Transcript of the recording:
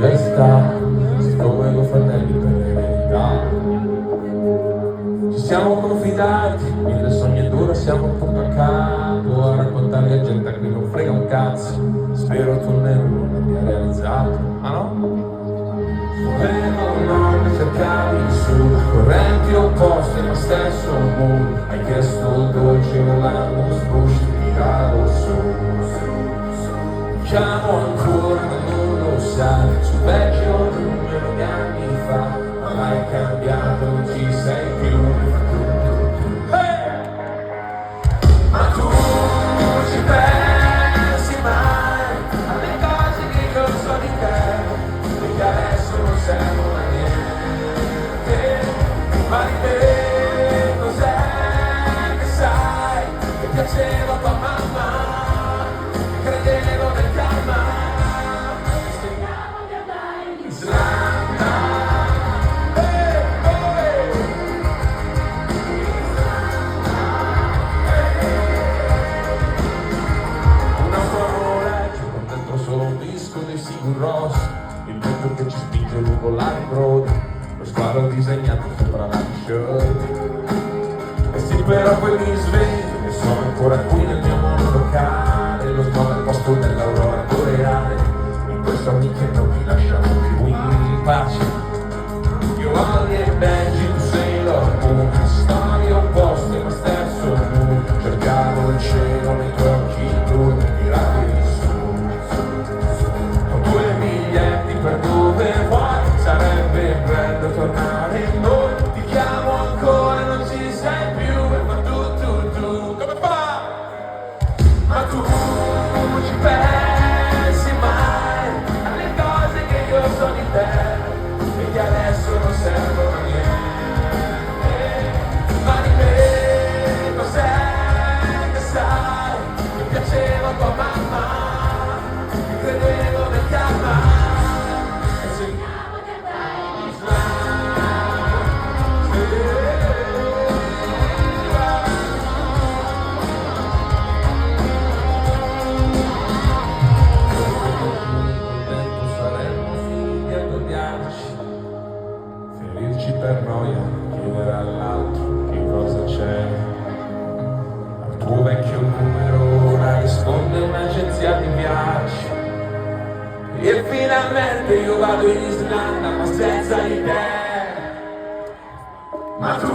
all'università, siccome due fratelli per l'eredità. Ci siamo confidati, mille sogni dura, siamo appunto a capo a raccontarli a gente a cui non frega un cazzo. Spero tu non l'abbia realizzato, ah no? Volevo non cercavi su correnti opposte ma stesso mood. Hai chiesto dolce volando, sbucci tiravo su. Chiamo ancora ma non lo sai, sul vecchio numero di anni fa, ma l'hai cambiato, non ci sei più. Hey! Ma tu non ci pensi mai alle cose che io so di te, perché adesso non servono a niente. Ma di te cos'è che sai, che piaceva tua mamma, che credevo nel karma, che speriamo di andare in Islanda. Una parola che con dentro solo un disco dei Sigur Rós, il vento che ci spinge lungo la road, lo sguardo disegnato sopra la t-shirt. E sì, però poi mi sveglio e sono ancora qui nel mio mondo locale, lo sguardo al posto dell'aurora boreale, in questo amiche non mi lasciamo più in pace. Io Ali e Benji, tu sei l'ormo, storie opposte ma stesso mood. Cercavo il cielo nei tuoi occhi blu, tirati su. Con 2 biglietti per dove vuoi, sarebbe bello tornare in noi. Ti chiamo ancora, non ci sei più, ma tu, come fa? Ma tu non ci pensi mai alle cose che io so di te, e che adesso non servono a niente. Ma di me cos'è che sai, che piaceva tua mamma, che credevo nel karma, e sogniamo di andare in Islanda. Contento saremmo finiti ad odiarci, ferirci per noia, chiedere all'altro che cosa c'è. Al tuo vecchio numero ora risponde un'agenzia di viaggi, e finalmente io vado in Islanda ma senza di te. Ma tu